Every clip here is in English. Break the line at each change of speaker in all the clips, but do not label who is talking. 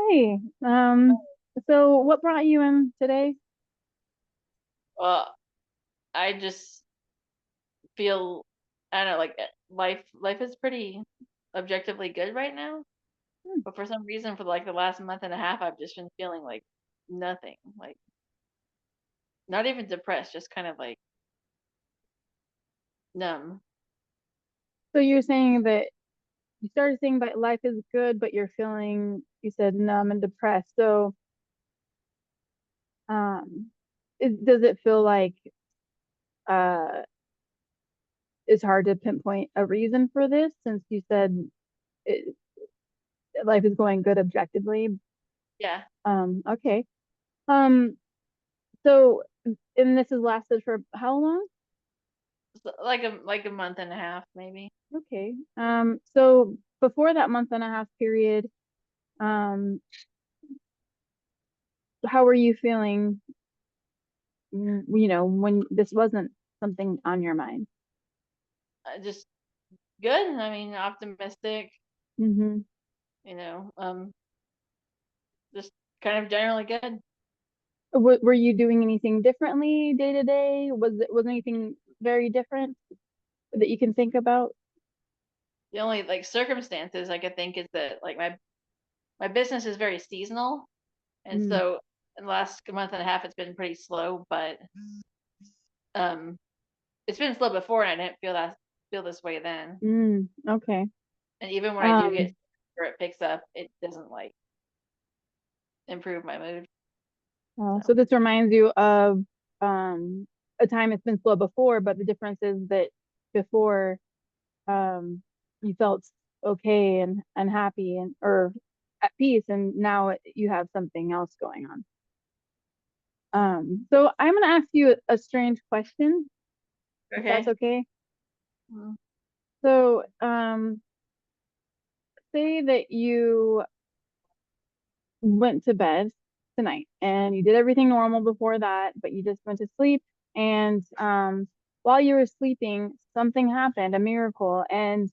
Hey, so what brought you in today?
Well, I just feel I don't know, like life is pretty objectively good right now,
Hmm.
but for some reason for like the last month and a half I've just been feeling like nothing, like not even depressed, just kind of like numb.
So you're saying that you started saying that life is good, but you're feeling, you said numb and depressed. So, does it feel like uh it's hard to pinpoint a reason for this since you said it, life is going good objectively?
Yeah.
Okay. Um, so and this has lasted for how long?
Like a month and a half maybe.
Okay. So before that month and a half period, um, how were you feeling, when this wasn't something on your mind?
Just good. I mean, optimistic,
Hmm.
you know, just kind of generally good.
Were you doing anything differently day to day? Was anything very different that you can think about?
The only like circumstances I could think is that like my business is very seasonal. And
Mm,
so in the last month and a half, it's been pretty slow, but um, it's been slow before, and I didn't feel this way then.
okay.
And even when I do get
Um,
where it picks up, it doesn't like improve my mood.
so
So
this reminds you of um a time it's been slow before, but the difference is that before um you felt okay and happy and or at peace, and now you have something else going on. So I'm gonna ask you a strange question, if that's
okay.
okay.
Mm.
So, say that you went to bed tonight and you did everything normal before that, but you just went to sleep, and while you were sleeping, something happened, a miracle, and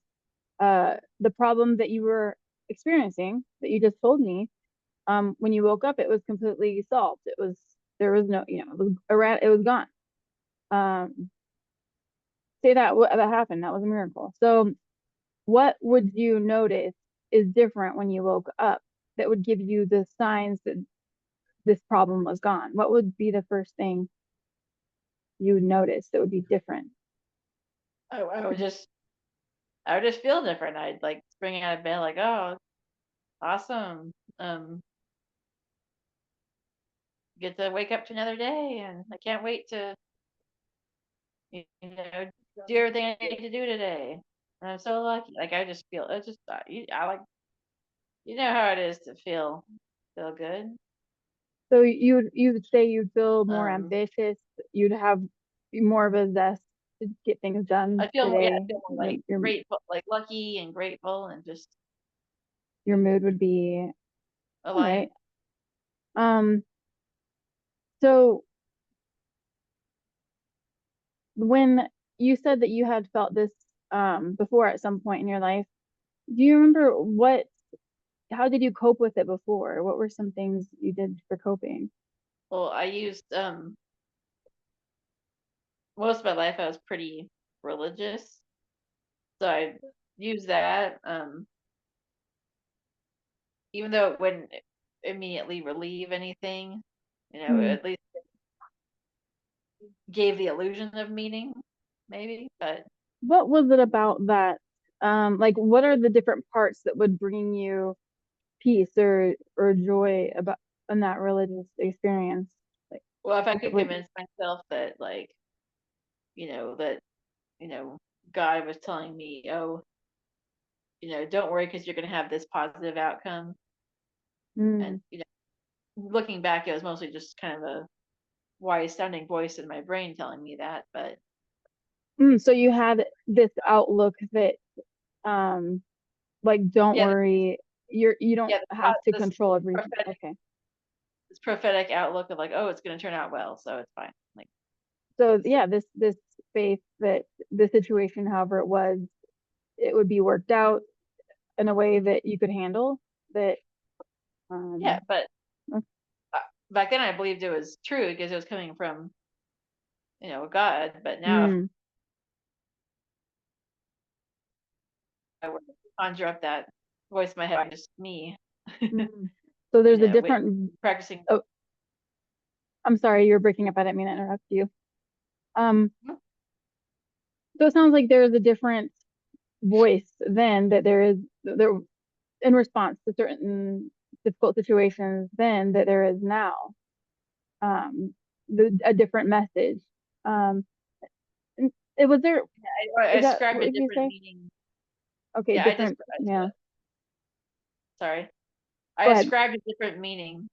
the problem that you were experiencing that you just told me, when you woke up, it was completely solved. It was there was no, it was gone. Um, say that that happened. That was a miracle. So, what would you notice is different when you woke up that would give you the signs that this problem was gone? What would be the first thing you would notice that would be different?
I would just feel different. I'd like spring out of bed like, oh, awesome. Get to wake up to another day, and I can't wait to do everything I need to do today. And I'm so lucky. Like I just feel it's just I like how it is to feel good.
So you would say you'd feel more
Um,
ambitious, you'd have more of a zest to get things done
I
today.
feel more
Your
like
your
grateful, like lucky and grateful, and just
your mood would be all right.
aligned.
Um, so when you said that you had felt this before at some point in your life, do you remember how did you cope with it before? What were some things you did for coping?
Well, I used most of my life I was pretty religious, so I used that. Even though it wouldn't immediately relieve anything,
Hmm.
at least gave the illusion of meaning, maybe. But
What was it about that? Like, what are the different parts that would bring you peace or joy about in that religious experience? Like,
well, if I
what
could
would
convince myself that, like, that you know God was telling me, oh, don't worry because you're going to have this positive outcome.
mm,
And looking back, it was mostly just kind of a wise sounding voice in my brain telling me that. But
so you had this outlook that um like, don't
yeah,
worry, you don't
yeah,
have to
this
control everything.
prophetic,
Okay.
this prophetic outlook of like, oh, it's going to turn out well, so it's fine. Like,
So yeah, this faith that the situation, however it was, it would be worked out in a way that you could handle, that
Yeah, but
Okay.
back then I believed it was true because it was coming from, God. But now if
Mm,
I were to conjure up that voice in my head, just me,
mm. So there's a
with
different,
practicing.
oh, I'm sorry, you're breaking up. I didn't mean to interrupt you. Um, so it sounds like there's a different voice then that there in response to certain difficult situations then that there is now. A different message. Um, and it was there,
I
is that
ascribed
what
a
did you
different
say?
meaning.
Okay,
Yeah,
different, yeah.
sorry. I
Go ahead.
ascribed a different meaning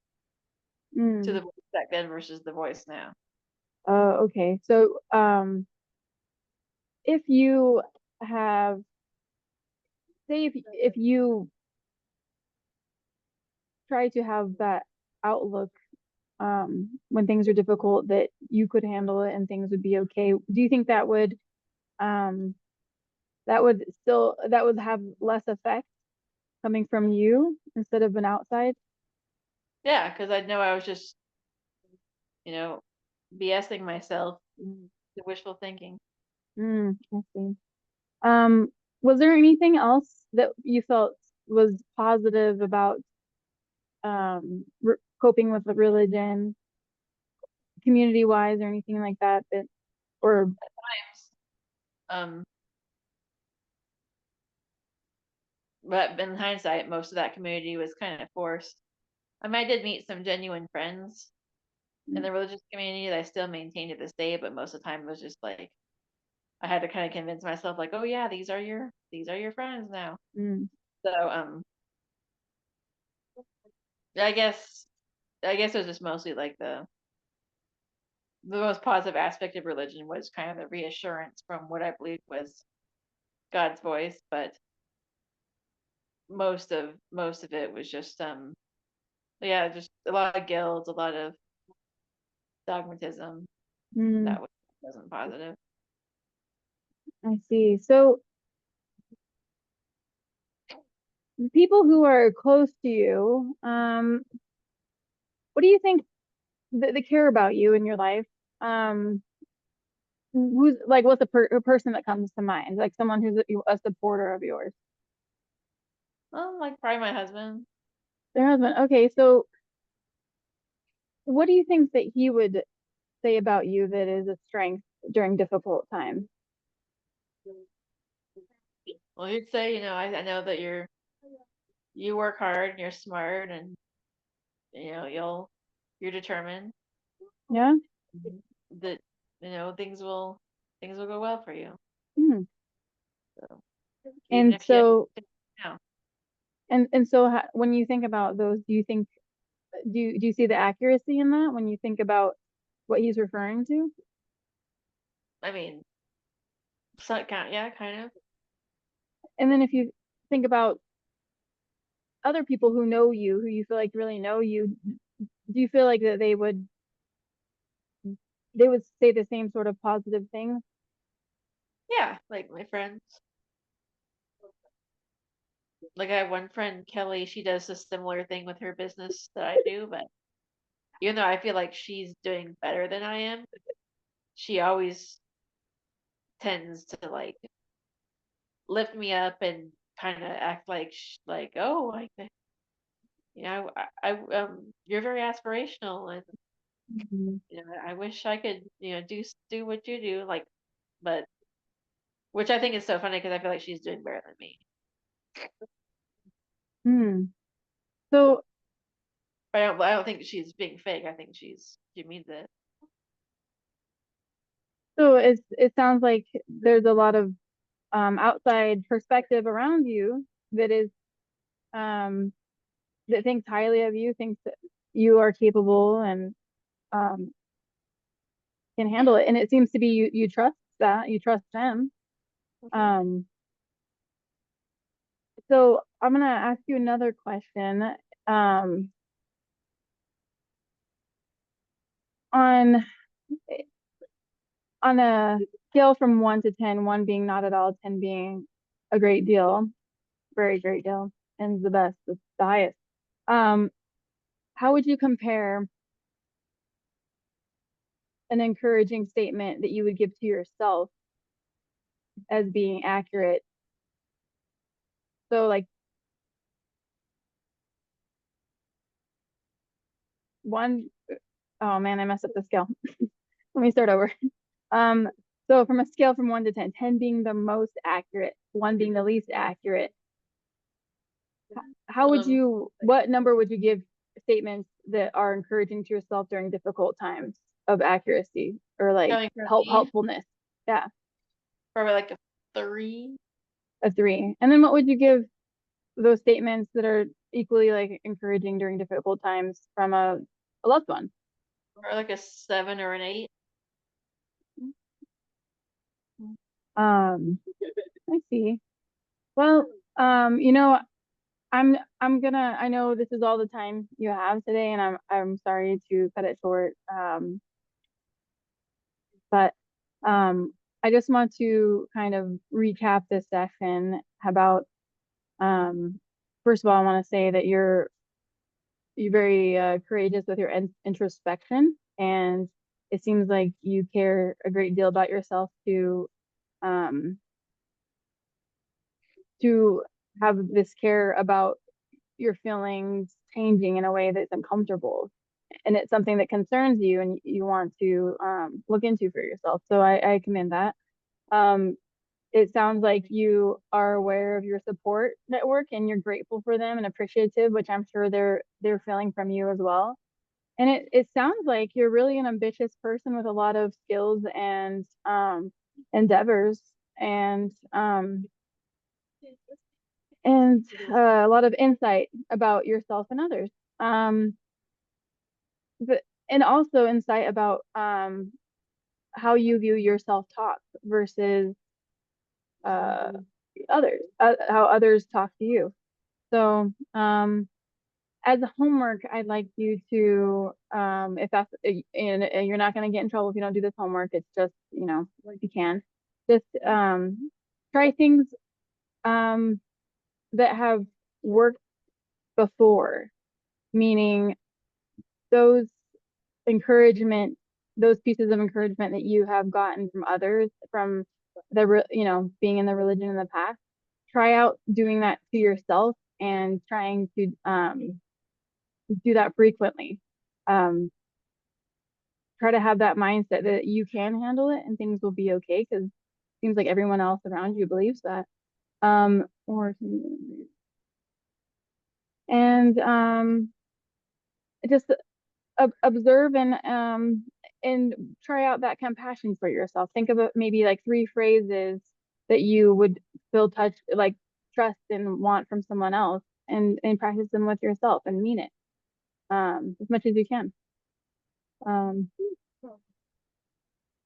to the
Mm.
voice back then versus the voice now.
Okay. So, if you have, say, if you try to have that outlook, when things are difficult, that you could handle it and things would be okay, do you think um, that would have less effect coming from you instead of an outside?
Yeah, because I know I was just, you know, BSing myself, the wishful thinking.
I see. Um, was there anything else that you felt was positive about coping with the religion, community wise, or anything like that? That or
Um, but in hindsight, most of that community was kind of forced. I mean, I did meet some genuine friends in the religious community that I still maintain to this day, but most of the time it was just like I had to kind of convince myself, like, oh yeah, these are your friends now.
mm,
So I guess it was just mostly like the most positive aspect of religion was kind of the reassurance from what I believed was God's voice, but most of it was just yeah, just a lot of guilt, a lot of dogmatism
mm,
that wasn't positive.
I see. So people who are close to you, what do you think that they care about you in your life? Um, who's like, what's a person that comes to mind? Like someone who's a supporter of yours?
Like probably my husband.
Their husband. Okay, so what do you think that he would say about you that is a strength during difficult times?
Well, he'd say, I know that you work hard and you're smart and you're determined.
Yeah.
That things will go well for you.
Hmm.
So even
And
if you
so,
know,
when you think about those, do you see the accuracy in that when you think about what he's referring to?
I mean, so, yeah, kind of.
And then if you think about other people who know you, who you feel like really know you, do you feel like that they would say the same sort of positive things?
Yeah, like my friends. Like I have one friend, Kelly, she does a similar thing with her business that I do, but even though I feel like she's doing better than I am, she always tends to like lift me up and kind of act like oh, like you're very aspirational, and
Mhm.
I wish I could do what you do, like, but which I think is so funny because I feel like she's doing better than me.
Hmm. So,
I don't think she's being fake. I think she means it.
it sounds like there's a lot of outside perspective around you that is um, that thinks highly of you, thinks that you are capable and um, can handle it. And it seems to be you trust that, you trust them.
Okay.
Um, so I'm gonna ask you another question. Um, on a scale from 1 to 10, one being not at all, 10 being a great deal, very great deal, and the best, the highest. Um, how would you compare an encouraging statement that you would give to yourself as being accurate? So like one, oh man, I messed up the scale. Let me start over. Um, so from a scale from 1 to 10, 10 being the most accurate, 1 being the least accurate, how would you, what number would you give statements that are encouraging to yourself during difficult times of accuracy or like
Coming from me,
helpfulness? Yeah,
probably like a 3
a 3. And then what would you give those statements that are equally like encouraging during difficult times from a loved one?
or like a 7 or an 8.
Um, I see. Well, you know, I'm gonna, I know this is all the time you have today, and I'm sorry to cut it short. But I just want to kind of recap this session about first of all, I want to say that you're very courageous with your introspection, and it seems like you care a great deal about yourself um, to have this care about your feelings changing in a way that's uncomfortable. And it's something that concerns you and you want to look into for yourself. So I commend that. Um, it sounds like you are aware of your support network and you're grateful for them and appreciative, which I'm sure they're feeling from you as well. And it sounds like you're really an ambitious person with a lot of skills and endeavors and a lot of insight about yourself and others. Um, but, and also insight about how you view your self-talk versus uh, others, how others talk to you. So, as a homework, I'd like you to, if that's, and you're not going to get in trouble if you don't do this homework. It's just, you know, if you can, just try things um, that have worked before, meaning those encouragement, those pieces of encouragement that you have gotten from others, from you know, being in the religion in the past. Try out doing that to yourself and trying to do that frequently. Um, Try to have that mindset that you can handle it and things will be okay because it seems like everyone else around you believes that. Or and just observe and try out that compassion for yourself. Think of it maybe like 3 phrases that you would feel like trust and want from someone else and practice them with yourself and mean it as much as you can. Um,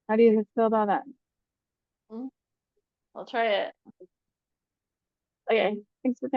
how do you feel about that?
I'll try it.
Okay, thanks for coming.